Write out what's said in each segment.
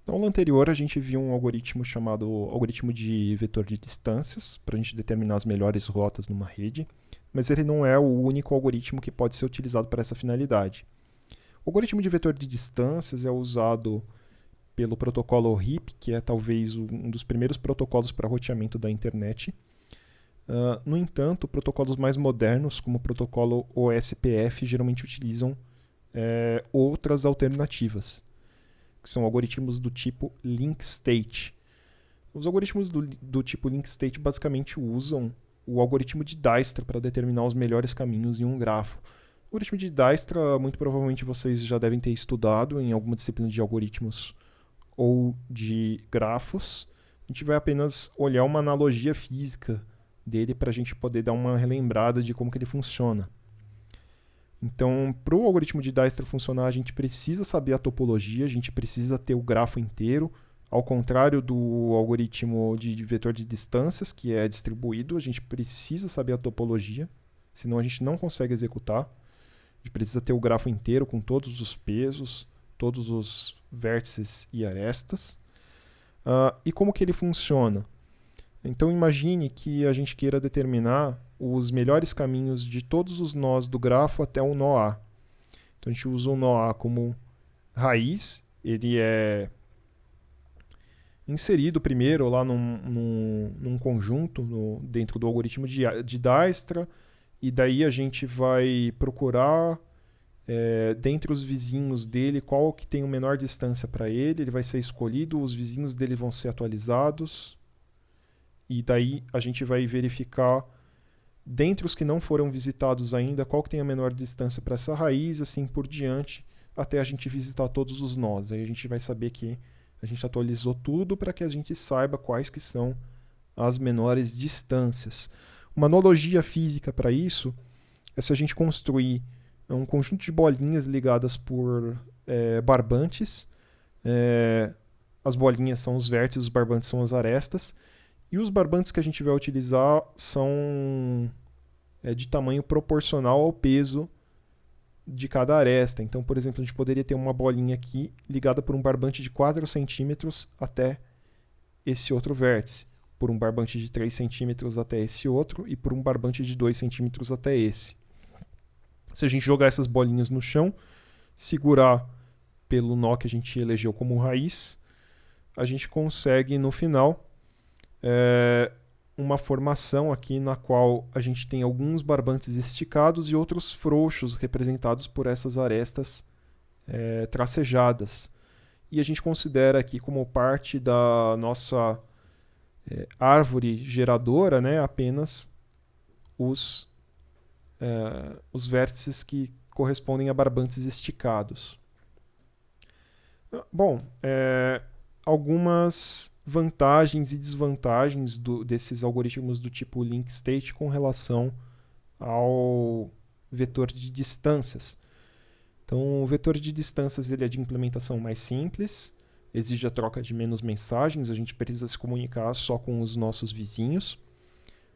Na aula anterior, a gente viu um algoritmo chamado algoritmo de vetor de distâncias, para a gente determinar as melhores rotas numa rede, mas ele não é o único algoritmo que pode ser utilizado para essa finalidade. O algoritmo de vetor de distâncias é usado pelo protocolo RIP, que é talvez um dos primeiros protocolos para roteamento da internet. No entanto, protocolos mais modernos, como o protocolo OSPF, geralmente utilizam outras alternativas, que são algoritmos do tipo link state. Os algoritmos do tipo link state basicamente usam o algoritmo de Dijkstra para determinar os melhores caminhos em um grafo. O algoritmo de Dijkstra, muito provavelmente vocês já devem ter estudado em alguma disciplina de algoritmos ou de grafos. A gente vai apenas olhar uma analogia física dele para a gente poder dar uma relembrada de como que ele funciona. Então, para o algoritmo de Dijkstra funcionar, a gente precisa saber a topologia, a gente precisa ter o grafo inteiro. Ao contrário do algoritmo de vetor de distâncias, que é distribuído, a gente precisa saber a topologia, senão a gente não consegue executar. A gente precisa ter o grafo inteiro com todos os pesos, todos os vértices e arestas. E como que ele funciona? Então imagine que a gente queira determinar os melhores caminhos de todos os nós do grafo até o nó A. Então a gente usa o nó A como raiz, ele é inserido primeiro lá num conjunto dentro do algoritmo de Dijkstra, e daí a gente vai procurar dentre os vizinhos dele qual que tem a menor distância para ele, ele vai ser escolhido, os vizinhos dele vão ser atualizados, e daí a gente vai verificar dentre os que não foram visitados ainda qual que tem a menor distância para essa raiz, assim por diante, até a gente visitar todos os nós. Aí a gente vai saber que a gente atualizou tudo para que a gente saiba quais que são as menores distâncias. Uma analogia física para isso é se a gente construir um conjunto de bolinhas ligadas por barbantes. As bolinhas são os vértices, os barbantes são as arestas. E os barbantes que a gente vai utilizar são de tamanho proporcional ao peso de cada aresta. Então, por exemplo, a gente poderia ter uma bolinha aqui ligada por um barbante de 4 centímetros até esse outro vértice, por um barbante de 3 centímetros até esse outro e por um barbante de 2 centímetros até esse. Se a gente jogar essas bolinhas no chão, segurar pelo nó que a gente elegeu como raiz, a gente consegue no final uma formação aqui na qual a gente tem alguns barbantes esticados e outros frouxos representados por essas arestas tracejadas. E a gente considera aqui como parte da nossa árvore geradora, né, apenas os vértices que correspondem a barbantes esticados. Bom, algumas vantagens e desvantagens desses algoritmos do tipo link state com relação ao vetor de distâncias. Então, o vetor de distâncias ele é de implementação mais simples, exige a troca de menos mensagens, a gente precisa se comunicar só com os nossos vizinhos.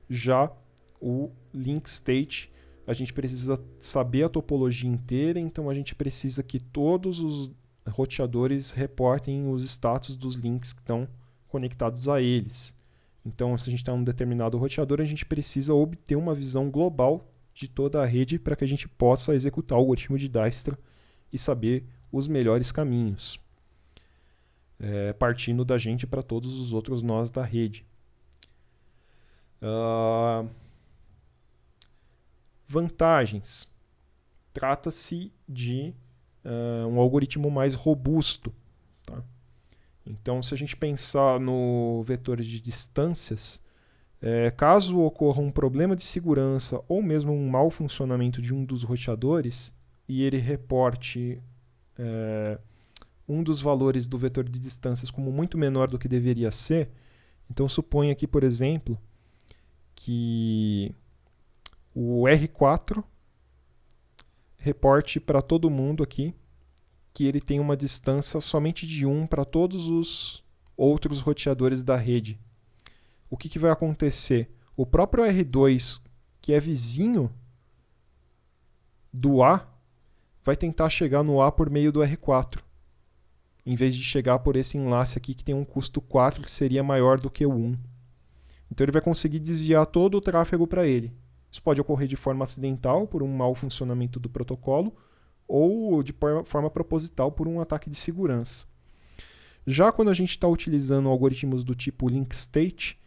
Já o link state, a gente precisa saber a topologia inteira, então a gente precisa que todos os roteadores reportem os status dos links que estão conectados a eles. Então, se a gente está em um determinado roteador, a gente precisa obter uma visão global de toda a rede para que a gente possa executar o algoritmo de Dijkstra e saber os melhores caminhos, partindo da gente para todos os outros nós da rede. Vantagens. Trata-se de um algoritmo mais robusto. Tá? Então, se a gente pensar no vetor de distâncias, caso ocorra um problema de segurança ou mesmo um mau funcionamento de um dos roteadores e ele reporte um dos valores do vetor de distâncias como muito menor do que deveria ser, então suponha aqui, por exemplo, que o R4 reporte para todo mundo aqui que ele tem uma distância somente de 1 para todos os outros roteadores da rede. O que vai acontecer? O próprio R2, que é vizinho do A, vai tentar chegar no A por meio do R4. em vez de chegar por esse enlace aqui que tem um custo 4 que seria maior do que o 1. Então ele vai conseguir desviar todo o tráfego para ele. Isso pode ocorrer de forma acidental, por um mau funcionamento do protocolo, ou de forma proposital, por um ataque de segurança. Já quando a gente está utilizando algoritmos do tipo link state,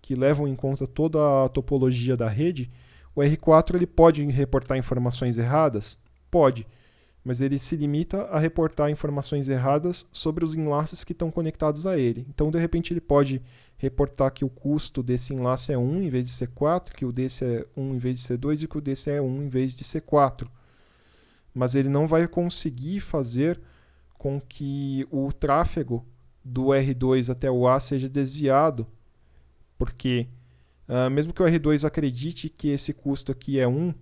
que levam em conta toda a topologia da rede, o R4 ele pode reportar informações erradas? Pode, mas ele se limita a reportar informações erradas sobre os enlaces que estão conectados a ele. Então, de repente, ele pode reportar que o custo desse enlace é 1 em vez de ser 4, que o desse é 1 em vez de ser 2 e que o desse é 1 em vez de ser 4. Mas ele não vai conseguir fazer com que o tráfego do R2 até o A seja desviado, porque mesmo que o R2 acredite que esse custo aqui é 1,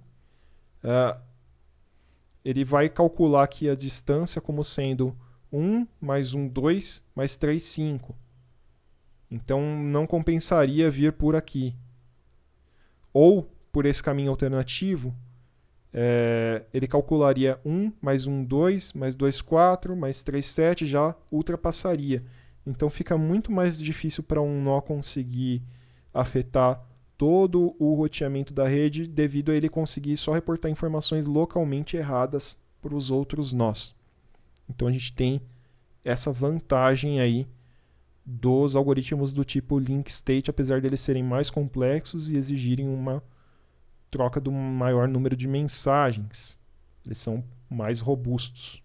ele vai calcular aqui a distância como sendo 1 mais 1, 2, mais 3, 5. Então não compensaria vir por aqui. Ou, por esse caminho alternativo, ele calcularia 1 mais 1, 2, mais 2, 4, mais 3, 7, já ultrapassaria. Então fica muito mais difícil para um nó conseguir afetar todo o roteamento da rede devido a ele conseguir só reportar informações localmente erradas para os outros nós. Então a gente tem essa vantagem aí dos algoritmos do tipo link state, apesar deles serem mais complexos e exigirem uma troca do maior número de mensagens. Eles são mais robustos.